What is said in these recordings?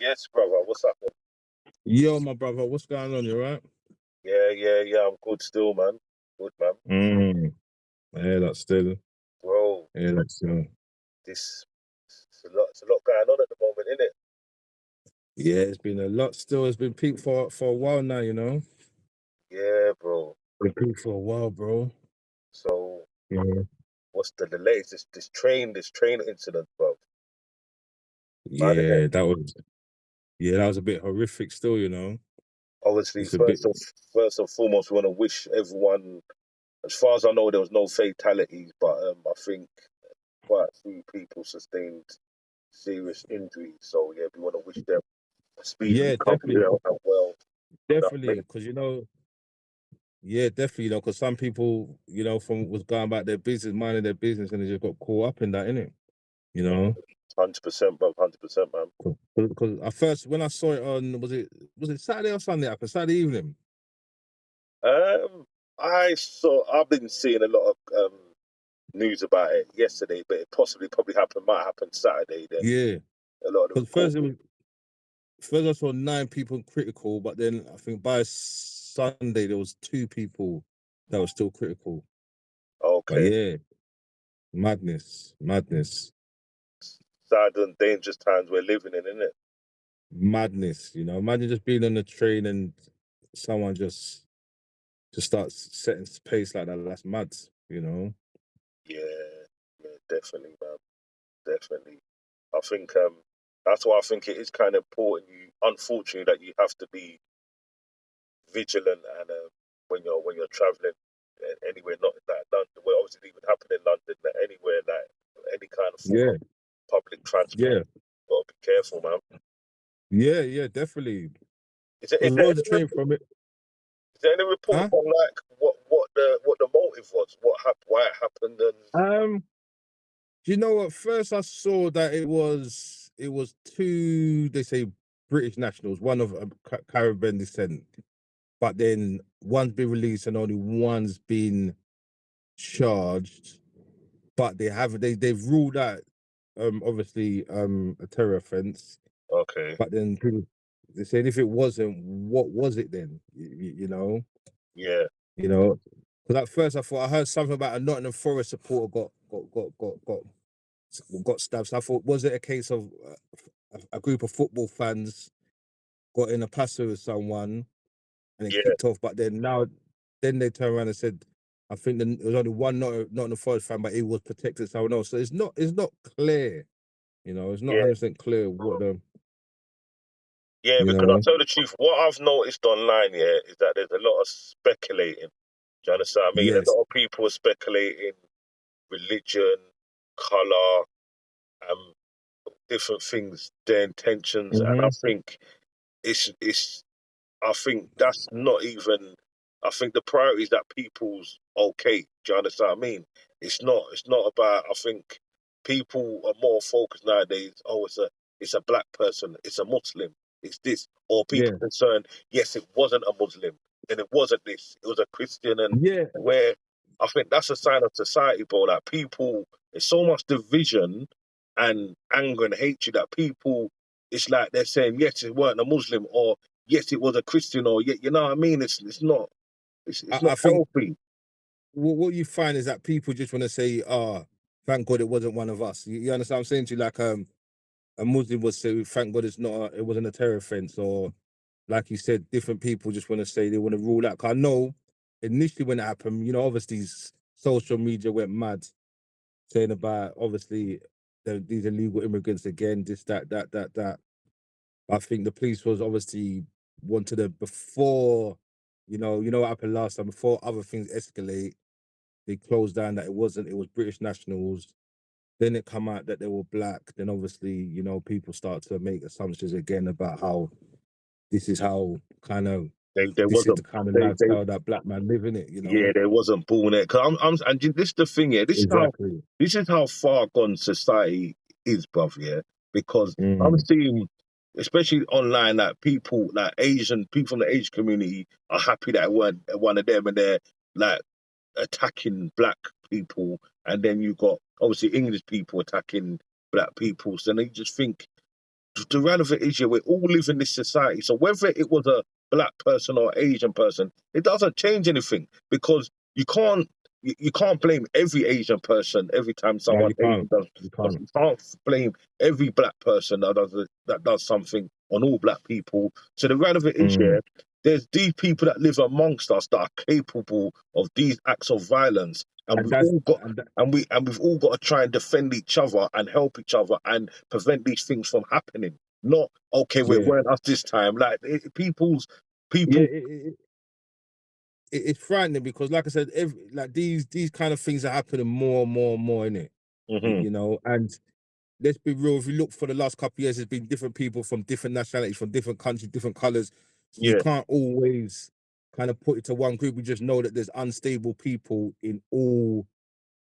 Yes, brother. What's up? Yo, my brother, what's going on? You right? Yeah. I'm good still, man. Good, man. Yeah, that's still. Bro, Yeah, that's still. this it's a lot going on at the moment, isn't it? Yeah, it's been a lot. Still, it's been peak for a while now. Yeah, bro. Been peak for a while, bro. So Yeah, what's the latest? This train incident, bro. Mad, innit? yeah, that was. Yeah, that was a bit horrific. Still. Obviously, It's a bit. first and foremost, we want to wish everyone. As far as I know, there was no fatalities, but I think quite a few people sustained serious injuries. So yeah, we want to wish them a speedy Yeah, recovery definitely, and well. You know what I definitely, mean? because yeah, definitely, because some people, from was going about their business, minding their business, and they just got caught up in that, innit? You Yeah, know. 100%, bro. 100%, man. Because at first, when I saw it on, was it Saturday or Sunday? After Saturday evening. Um, I've been seeing a lot of news about it yesterday, but it probably might happen Saturday. Then Yeah, a lot of the because report. first I saw 9 people critical, but then I think by Sunday there was 2 people that were still critical. But Okay, yeah, madness, sad and dangerous times we're living in, isn't it? madness. Imagine just being on the train and someone just starts setting pace like that. That's mad. Yeah, definitely, man, definitely. I think that's why I think it is kind of important. Unfortunately, that you have to be vigilant and when you're traveling anywhere, not in that London. Well, obviously, it even happen in London. That anywhere, like any kind of form of Yeah, public transport, yeah, gotta be careful, man. yeah, definitely. Is there, is Because there roads any the train from it, is there any reports huh? on like what the motive was, what happened, why it happened, and Do you know what? First, I saw that it was 2. They say British nationals, one of Caribbean descent, but then one's been released and only one's been charged. But they've ruled out obviously a terror offence. okay, But then people they said if it wasn't, what was it then? yeah, You know. Because at first I thought I heard something about a Nottingham Forest supporter got stabbed. So I thought, was it a case of a group of football fans got in a passer with someone and it yeah, kicked off? But then they turned around and said, I think there was only one not in the Forest fan, but he was protecting someone else. So it's not clear. It's not yeah, 100% clear what the yeah. you Because I'll know. tell the truth, what I've noticed online, yeah, is that there's a lot of speculating. Do you understand what I mean? A Yes. lot of people are speculating religion, color, um, different things, their intentions, and I Hmm. think it's I think that's not even. I think the priority is that people's okay. Do you understand what I mean? It's not about. I think people are more focused nowadays. Oh, it's a black person. It's a Muslim. It's this. Or people Yeah. concerned. Yes, it wasn't a Muslim. Then it wasn't this. It was a Christian. And Yeah. where I think that's a sign of society, bro. That people, there's so much division and anger and hatred that people. It's like they're saying yes, it weren't a Muslim, or yes, it was a Christian, or you know what I mean. It's not it's not I think healthy. what you find is that people just want to say, thank God it wasn't one of us. You understand what I'm saying to you? Like a Muslim would say, thank God it wasn't a terror offense, or like you said, different people just want to say they want to rule out. 'Cause I know initially when it happened, obviously social media went mad saying about obviously these illegal immigrants again, this, that. I think the police was obviously wanted to before, what happened last time, before other things escalate, they closed down that it was British nationals. Then it come out that they were black. Then obviously, people start to make assumptions again about how this is how kind of They this is the wasn't kind of they lifestyle that black man live in it. yeah, they wasn't born it. Cause and this is the thing, yeah. Exactly. This is how far gone society is, bruv. Yeah, because I'm Mm. seeing, especially online, that people like Asian people from the Asian community are happy that it weren't one of them, and they're like attacking black people, and then you got obviously English people attacking black people. So they just think. the reality is, yeah, we all live in this society. So whether it was a black person or Asian person, it doesn't change anything because you can't blame every Asian person every time No, someone you Asian can't. does. You can't. You can't blame every black person that does something on all black people. So the reality is, yeah, Mm. there's these people that live amongst us that are capable of these acts of violence, and And we've that's all got and that, we've all got to try and defend each other and help each other and prevent these things from happening. Not okay, we yeah. weren't us this time. Like Yeah, people. it's frightening because, like I said, like these kind of things are happening more and more and more in it, Hmm. And let's be real. If you look for the last couple of years, there's been different people from different nationalities, from different countries, different colors. So you Yeah, can't always kind of put it to one group. We just know that there's unstable people in all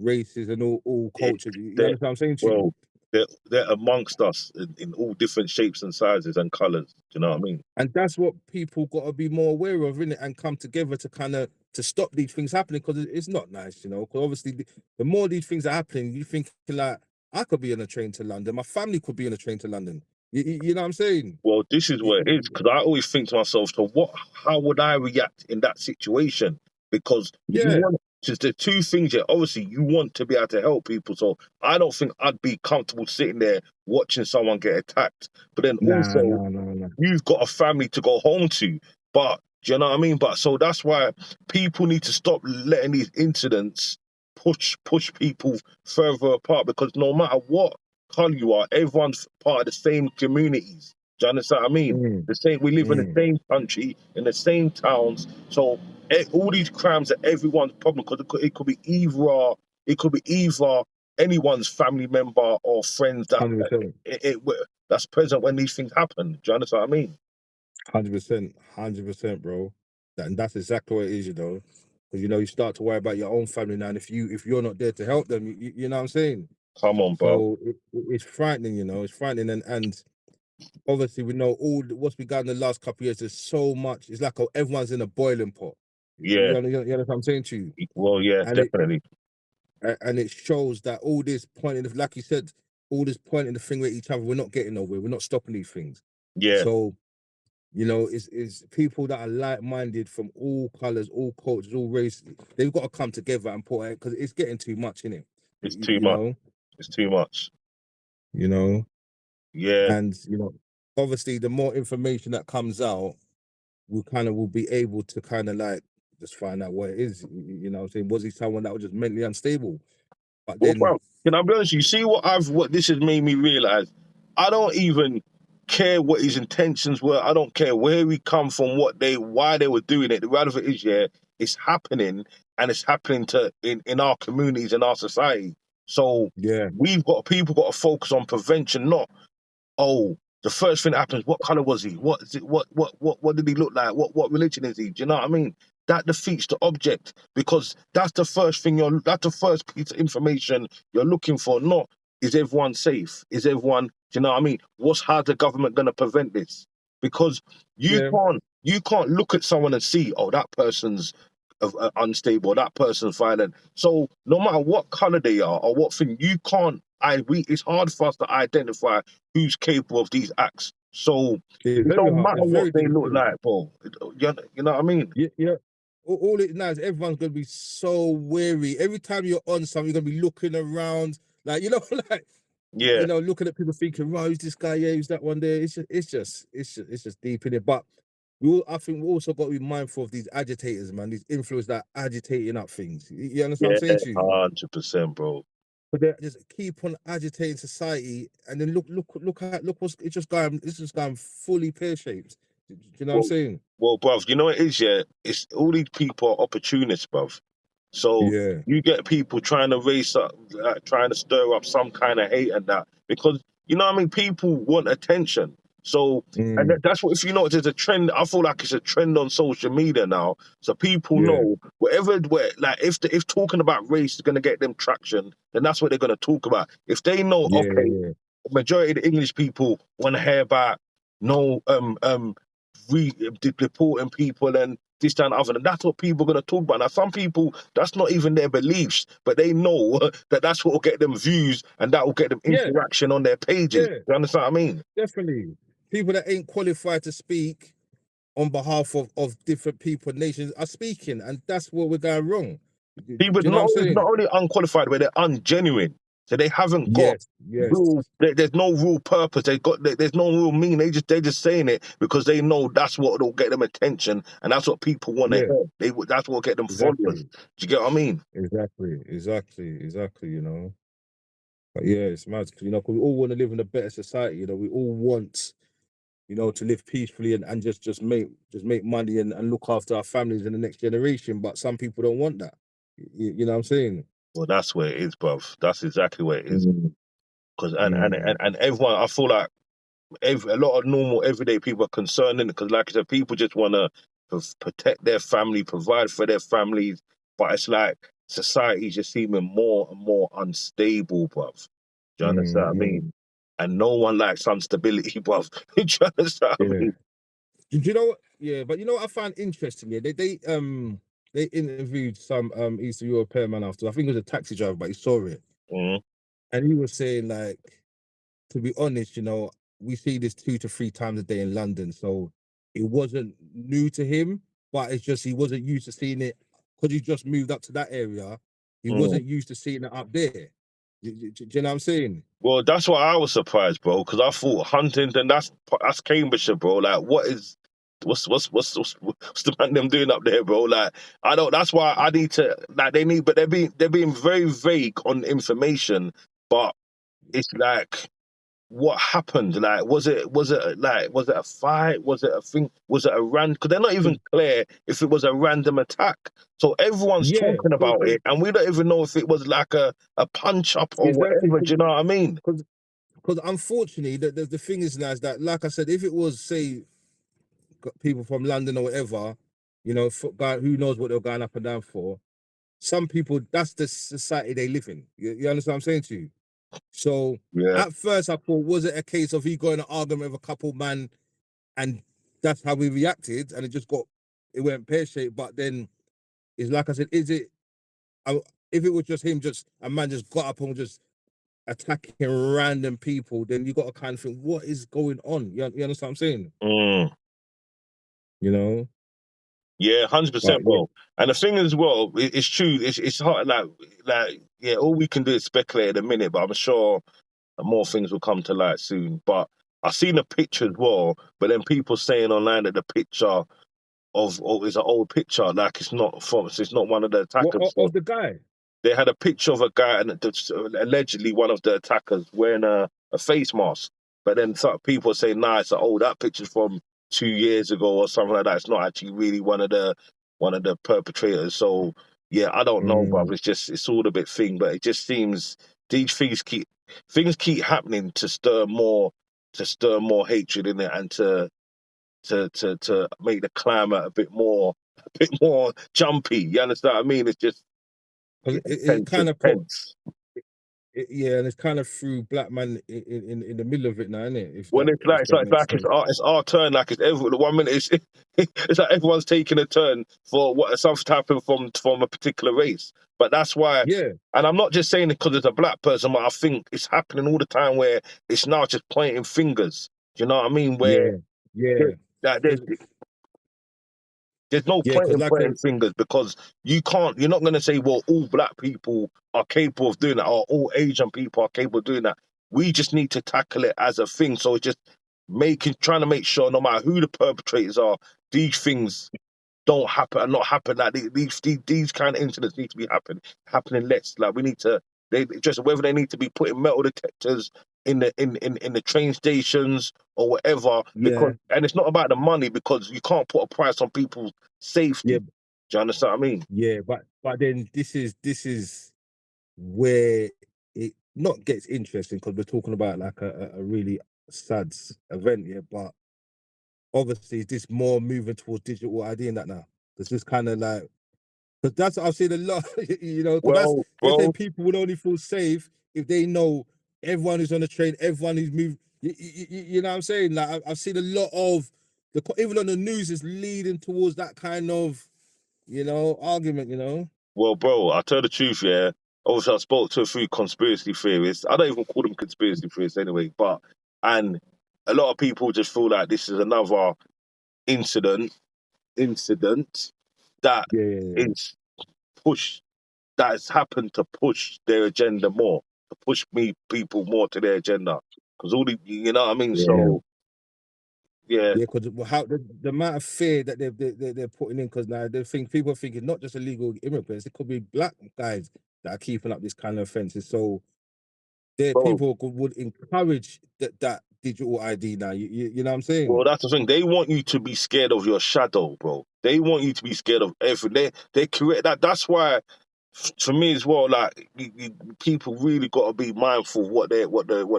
races and all it, cultures. You they're, understand what I'm saying to you? well, they're amongst us in all different shapes and sizes and colors. Do you know what I mean? And that's what people got to be more aware of, innit? And come together to kind of to stop these things happening because it's not nice, Because obviously, the more these things are happening, you think like I could be on a train to London, my family could be on a train to London. You know what I'm saying? Well, this is where it is because I always think to myself, so what? How would I react in that situation? Because you Yeah, want just the two things. Yeah, obviously you want to be able to help people. So I don't think I'd be comfortable sitting there watching someone get attacked. But then nah, also nah, nah, nah. you've got a family to go home to. But do you know what I mean? But so that's why people need to stop letting these incidents push people further apart because no matter what color you are, everyone's part of the same communities. Do you understand what I mean? Mm, The same we live in the mm, same country, in the same towns. So all these crimes are everyone's problem because it could be either anyone's family member or friends 100%, that's present when these things happen. Do you understand what I mean? 100%, 100%, bro. And that's exactly what it is, Because you start to worry about your own family now, and if you're not there to help them, you know what I'm saying. Come on, bro. So it's frightening, It's frightening, and obviously we know what's begun in the last couple of years. There's so much. It's like everyone's in a boiling pot. Yeah. You know what I'm saying to you, Well, yeah, and definitely. it shows that all this pointing, like you said, all this pointing the finger at each other. We're not getting nowhere. We're not stopping these things. Yeah. So it's people that are like-minded from all colors, all cultures, all races. They've got to come together and put it because it's getting too much in it. It's too much. It's too much. You know, Yeah. and obviously the more information that comes out, we kind of will be able to kind of like just find out what it is. You know what I'm saying? Was he someone that was just mentally unstable? But Well, then, bro, can I be honest? You see what this has made me realize? I don't even care what his intentions were. I don't care where he come from, why they were doing it. The reality is, yeah, it's happening, and it's happening in our communities, in our society. So yeah, people got to focus on prevention, not oh, the first thing that happens, what color was he? What is it? What did he look like? What religion is he? Do you know what I mean? That defeats the object because that's the first thing that's the first piece of information you're looking for. Not is everyone safe? Is everyone? Do you know what I mean? How's the government going to prevent this? Because yeah, you can't look at someone and see that person's unstable, that person's violent. So no matter what color they are or what thing, you can't. It's hard for us to identify who's capable of these acts. So it's it very don't hard. matter It's what very they look difficult. like, bro. You know what I mean? Yeah, yeah. All it now is everyone's gonna be so wary. Every time you're on something, you're gonna be looking around, like like Yeah, looking at people thinking, right, who's this guy? Yeah, who's that one there? It's just deep in it. But I think we also got to be mindful of these agitators, man. These influencers that are agitating up things. You understand what I'm yeah, saying to you? 100%, bro. But they just keep on agitating society, and then look what's it's just going fully pear shaped. Do you know what I'm Well, saying? bruv, you know what it is, yeah? It's all these people are opportunists, bruv. So Yeah. you get people trying to trying to stir up some kind of hate and that because you know what I mean. People want attention. So and Mm, that's what if you know there's a trend. I feel like it's a trend on social media now. So people yeah. know like if talking about race is going to get them traction, then that's what they're going to talk about. If they know, Yeah. okay, Yeah. majority of the English people want to hear about no deporting people and this, that, and other. And that's what people are going to talk about. Now, some people, that's not even their beliefs, but they know that that's what will get them views and that will get them Yeah, interaction on their pages. yeah, You understand what I mean? definitely. People that ain't qualified to speak on behalf of different people, nations are speaking, and that's where we're going wrong. Do People you know what I'm not saying? only unqualified, but they're ungenuine. So they haven't got Yes, yes, there's no real purpose. There's no real meaning. They're just saying it because they know that's what will get them attention, and that's what people want to yeah, hear. That's what will get them followers. exactly, Do you get what I mean? exactly. You know, but yeah, it's mad. 'Cause, you know, 'cause we all want to live in a better society. You know, we all want, you know, to live peacefully and just make money and look after our families and the next generation. But some people don't want that. You know what I'm saying? Well, that's where it is, bruv. That's exactly where it is. Mm, Because mm, and everyone, I feel like a lot of normal everyday people are concerned in it. Because, like I said, people just want to protect their family, provide for their families. But it's like society's just seeming more and more unstable, bruv. Do you understand what I mean? mm. And no one likes instability, bruv. Do you understand what I Yeah. mean? Do you know what? Yeah, but you know what I find interesting? Yeah, they interviewed some Eastern European man after. I think it was a taxi driver, but he saw it. Mm, And he was saying, like, to be honest, you know, we see this 2 to 3 times a day in London. So it wasn't new to him, but it's just he wasn't used to seeing it because he just moved up to that area. He mm. wasn't used to seeing it up there. Do you know what I'm saying? Well, that's why I was surprised, bro. Because I thought Huntingdon, that's Cambridgeshire, bro. Like, what's the man them doing up there, bro? Like, I don't. That's why I need to. Like, but they're being very vague on information. But it's like, what happened? Like, was it a fight? Was it a thing? Was it a random? Because they're not even clear if it was a random attack. So everyone's Yeah, talking about it, and we don't even know if it was like a punch up or exactly. whatever. Do you know what I mean? Because unfortunately, the thing is now is that, like I said, if it was, say, people from London or whatever, you know, who knows what they're going up and down for. Some people, that's the society they live in. You understand what I'm saying to you? So Yeah. at first I thought, was it a case of he got in an argument with a couple man and that's how we reacted and it went pear-shaped. But then it's like I said, uh, if it was just him, just a man just got up and just attacking random people, then you got to kind of think, what is going on? You understand what I'm saying? Mm. You know? Yeah, But 100%, yeah, bro. And the thing as well, it's true. It's hard. Like yeah, all we can do is speculate at a minute, but I'm sure more things will come to light soon. But I seen a picture as well, but then people saying online that the picture is an old picture, like it's not one of the what attackers. of the guy? They had a picture of a guy, and allegedly one of the attackers wearing a face mask. But then some people say, "Nah, that picture's from 2 years ago or something like that. It's not actually really one of the perpetrators." So yeah, I don't know, Mm. bruv. It's all a bit thing, but it just seems these things keep happening to stir more hatred in it and to make the climate a bit more jumpy. You understand what I mean? It's just Because yeah, it tense, kind it's of put tense. yeah, and it's kind of threw black man in the middle of it now, isn't it? When it's If that makes like sense. it's our turn, like it's every the 1 minute it's like everyone's taking a turn for what something to happen from a particular race. But that's why, Yeah, and I'm not just saying it because it's a black person, but I think it's happening all the time where it's now just pointing fingers. Do you know what I mean? Where yeah, yeah. there- that Because there's no yeah, point because in like pointing fingers because you're not going to say, well, all black people are capable of doing that or all Asian people are capable of doing that. We just need to tackle it as a thing. So it's just trying to make sure no matter who the perpetrators are, these things don't happen and not happen. Like these kind of incidents need to be happening less. Like we need to just whether they need to be putting metal detectors in the train stations or whatever. yeah, Because and it's not about the money because you can't put a price on people's yeah, safety. Do you understand what I mean? yeah. But then this is where it not gets interesting because we're talking about like a really sad event, yeah. But obviously, is this more moving towards digital ID and that now? Because this kind of like, because that's what I've seen a lot, you know, because Well, they say well, people would only feel safe if they know everyone who's on the train, everyone who's moved. You know what I'm saying? Like I've seen a lot of even on the news is leading towards that kind of, argument, Well, bro, I'll tell the truth, yeah. Obviously, I spoke to a few conspiracy theorists. I don't even call them conspiracy theorists anyway, and a lot of people just feel like this is another incident that Yeah, yeah, yeah. is pushed, that has happened to push their agenda more, to push people more to their agenda. Because all you know what I mean? Yeah. So, yeah. Yeah, because how the amount of fear that they're putting in, because now people are thinking not just illegal immigrants, it could be black guys that are keeping up this kind of offences. So there Bro, people would encourage that digital ID now. You know what I'm well, saying? that's the thing. They want you to be scared of your shadow, bro. They want you to be scared of everything. They create that. That's why, for me as well, like people really got to be mindful of what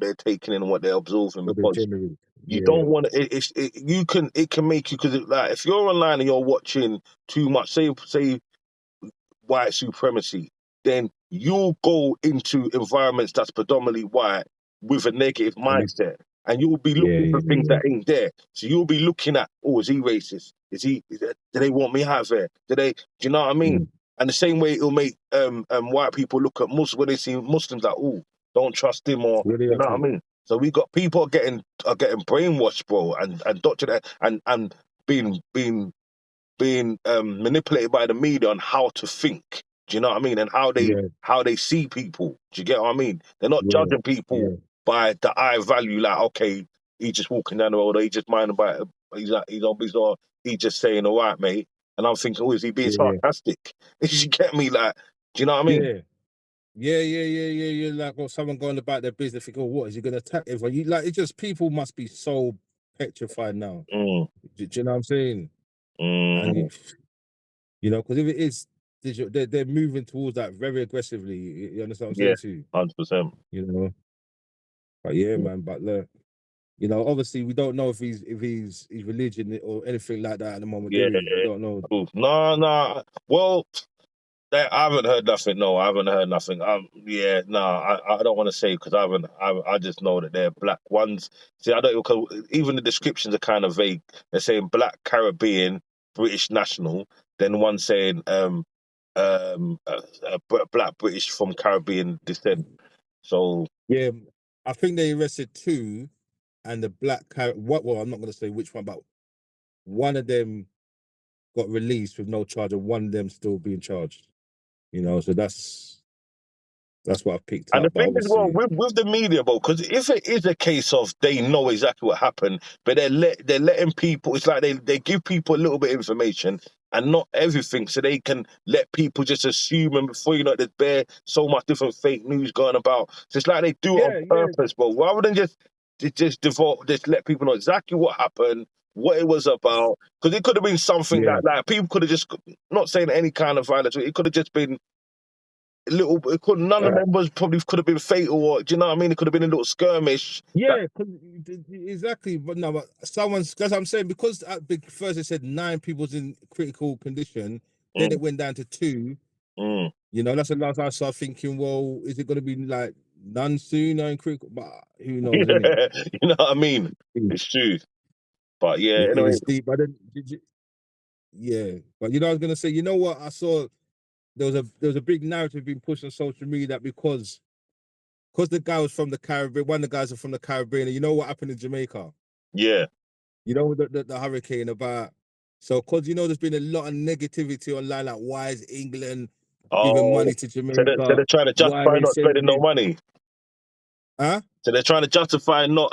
they're taking in and what they're absorbing, Or the because general. you Yeah, don't want to. It can make you, because like if you're online and you're watching too much, say white supremacy, then you'll go into environments that's predominantly white with a negative and you, mindset. And you'll be yeah, looking yeah, for things yeah. that ain't there. So you'll be looking at, oh, is he racist? Do they want me out of here? Do you know what I mean? Mm. And the same way it'll make white people look at Muslims when they see Muslims like, oh, don't trust him, or Really, you know what I mean? So we got people are getting brainwashed, bro, and doctored, and being manipulated by the media on how to think. Do you know what I mean? And yeah, how they see people. Do you get what I mean? They're not yeah, judging people yeah, by the eye value. Like, okay, he's just walking down the road, or he's just minding by. He's just saying, "All right, mate." And I'm thinking, oh, is he being yeah, sarcastic? You get me? Like, do you know what I mean? yeah. Yeah. Like, or someone going about their business, think, oh, what is he going to attack everyone? It's just people must be so petrified now. Mm, Do you know what I'm saying? And mm, because if it is digital, they're moving towards that very aggressively. You understand what I'm yeah, saying to you? 100%. You know, but yeah, man. But look, obviously we don't know if he's religion or anything like that at the moment, do Yeah, we? We don't know. cool. No, no. Well, I haven't heard nothing. No, I haven't heard nothing. Yeah, no, I don't want to say, because I just know that they're black ones. See, I don't, because even the descriptions are kind of vague. They're saying black Caribbean, British national. Then one saying black British from Caribbean descent. So Yeah, I think they arrested two, and the black what? Well, I'm not going to say which one, but one of them got released with no charge, and one of them still being charged. So that's what I've picked And the up. But thing is, well, obviously, with the media, bro, because if it is a case of they know exactly what happened, but they're letting people, it's like they give people a little bit of information and not everything, so they can let people just assume, and before you know it, there's so much different fake news going about. So it's like they do it on yeah, purpose, bro. Rather than just let people know exactly what happened, what it was about, because it could have been something yeah, that, like, people could have just, not saying any kind of violence, it could have just been little. None of uh, them was probably could have been fatal, or do you know what I mean? It could have been a little skirmish. That yeah, exactly. But no, but that's what I'm saying, because first it said 9 people was in critical condition, then mm, it went down to 2. mm. That's the last I started thinking. Well, is it going to be like none soon, in critical? But who knows, innit? Yeah, you know what I mean. It's true, but yeah. It Anyway, is deep. But then, yeah, but I was gonna say, what I saw, there was a big narrative being pushed on social media that because the guy was from the Caribbean, one of the guys are from the Caribbean, and you know what happened in Jamaica? yeah. The hurricane about. So, because there's been a lot of negativity online, like why is England giving Oh, money to so Jamaica? they're trying to Why are justify they not spending sending no in? money. Huh? So they're trying to justify not.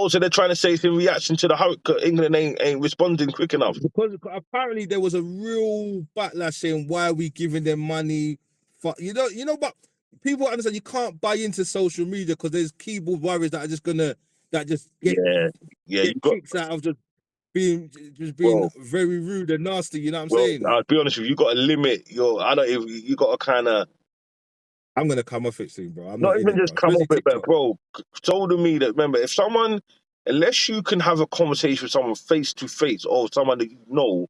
So they're trying to say it's in reaction to the hurricane. England ain't responding quick enough. Because apparently there was a real backlash saying, why are we giving them money? But people understand you can't buy into social media, because there's keyboard warriors that are just gonna that just Yeah, yeah. You get got, kicks out of just being well, very rude and nasty. You know what I'm well. saying? I'll be honest with you. You got to limit your. I don't. You got to kind of. I'm gonna come off it soon, bro. I'm not Not in even it, just bro. come Especially up with it, TikTok. bro. Told me that, remember, if someone, unless you can have a conversation with someone face to face, or someone that you know,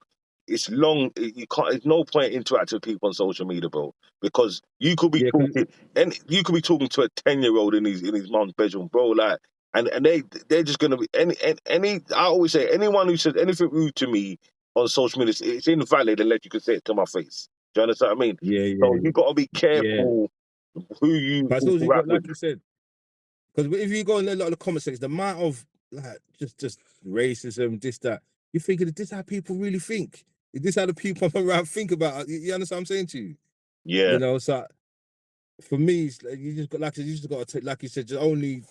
it's long. You can't. There's no point interacting with people on social media, bro, because you could be Yeah, because talking, and you could be talking to a 10-year-old in his mum's bedroom, bro. Like, and they're just gonna be any. I always say anyone who says anything rude to me on social media, it's invalid unless you can say it to my face. Do you understand what I mean? Yeah, So you got to be yeah. careful who you But it's also interact got, with. like you said, because if you go in a lot of the comment sections, the amount of like just racism, this that, you're thinking, is this how people really think? Is this how the people around think about it? You understand what I'm saying to you? Yeah. You know, so for me, it's like, you just got, like you just got to take, like you said, just only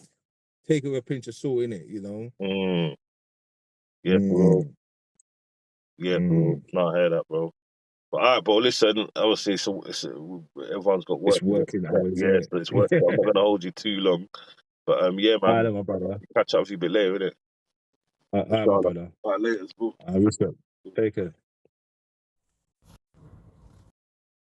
take it with a pinch of salt in it. You know. Mm. Yeah, bro. Mm, Yeah, bro. mm. No, I hear that, bro. But all right, bro. Listen, obviously, everyone's got It's work. working hours, Yeah, isn't so it's work. it? I'm not gonna hold you too long. But yeah, All man. right, my brother. Catch up with you a bit later, innit? All right, my Inshallah. brother. All right, later, bro. I respect. Take care.